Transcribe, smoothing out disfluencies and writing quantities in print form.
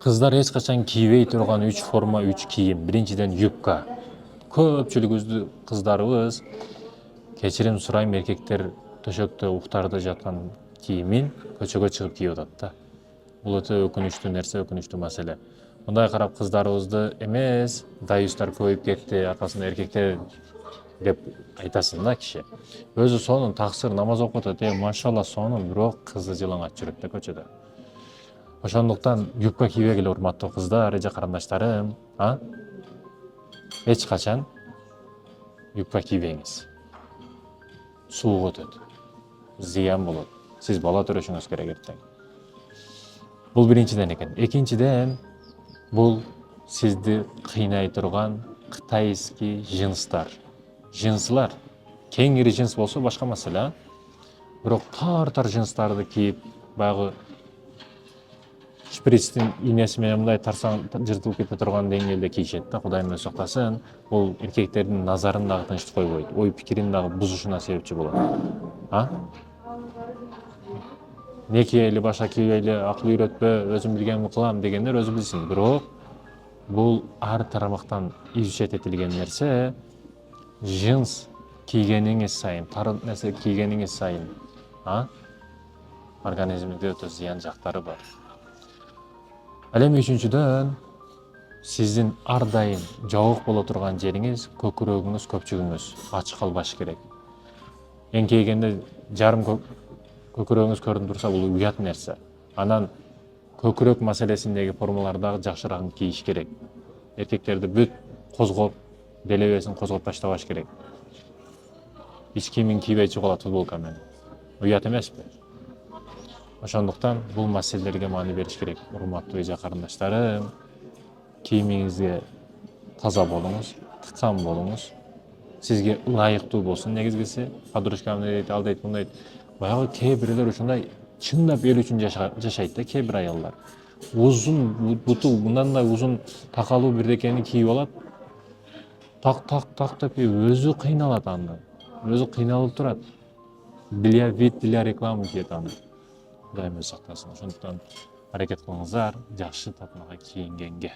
Kızlar eç kaçan kiyбей турган 3 forma 3 kiyim. Birinciden юбка. Көпчүлүгүбүздүн кыздарыбыз кечирим сурайм эркектер төшөктө уктарда жаткан кийимин көчөгө чыгып кийип атат да. Бул өтө өкүнүчтүү нерсе, өкүнүчтүү маселе. Мындай карап кыздарыбызды эмес, дайыстар көбөйүп кетти, аркасында эркектер деп айтасың да киши. Өзү сонун таксыр намаз окуп атат, машалла сонун, бирок кызы жылаңач жүрөт да көчөдө. Ошондуктан юбка кийбегиле урматтуу кыздар же карындаштарым, эч качан юбка кийбеңиз. Суук өтөт, зыян болот. Сиз бала төрөшүңүз керек эртең. Бул биринчиден экен. Экинчиден, бул сизди кыйнай турган кытайский джинстар. Джинсылар кеңири джинс болсо башка маселе, бирок тар джинстарды кийип, баягы шприцтин ийнеси менен мындай тарсаң жыртылып кете турган деңгээлде кийишет да, Кудайым өзү сактасын. Бул эркектердин назарын дагы тынчтык койбойт, ой пикирин дагы бузушуна себепчи болот. Не кийели, башка кийбейли, акыл үйрөтпө, өзүм билгенимди кылам дегендер өзү билсин. Бирок бул ар тарамактан изучать этилген нерсе. Джинс кийгениңиз сайын, тар нерсе кийгениңиз сайын, организмиңизге өтө зыян жактары бар. Ал эми үчүнчүдөн, сиздин ар дайым жабык боло турган жериңиз көкүрөгүңүз, көпчүгүңүз ачык калбашы керек. Эңкейгенде жарым көкүрөгүңүз көрүнүп турса, бул уят нерсе. Анан көкүрөк маселесиндеги формаларды дагы жакшыраак кийиш керек. Эркектерди бүт козгоп, делебесин козгоп таштабаш керек. Эч кийимин кийбей чыгып алат футболка менен. Уят эмеспи? Ошондуктан бул маселелерге маани бериш керек. Урматтуу эже карындаштарым, кийимиңизге таза болуңуз, тыкан болуңуз. Сизге ылайыктуу болсун негизгиси. Подружкам дейт, ал дейт, мындай. Баягы кээ бирлер ушундай чындап эл үчүн жашайт да, кээ бир аялдар. Узун буту, мындай узун такалуу бирдекени кийип алат. Так деп өзү кыйналат анда. Өзү кыйналып турат. Для реклама кийет аны. Кудайым өзү сактасын. Ошондуктан аракет кылыңыздар жакшы татынага кийингенге.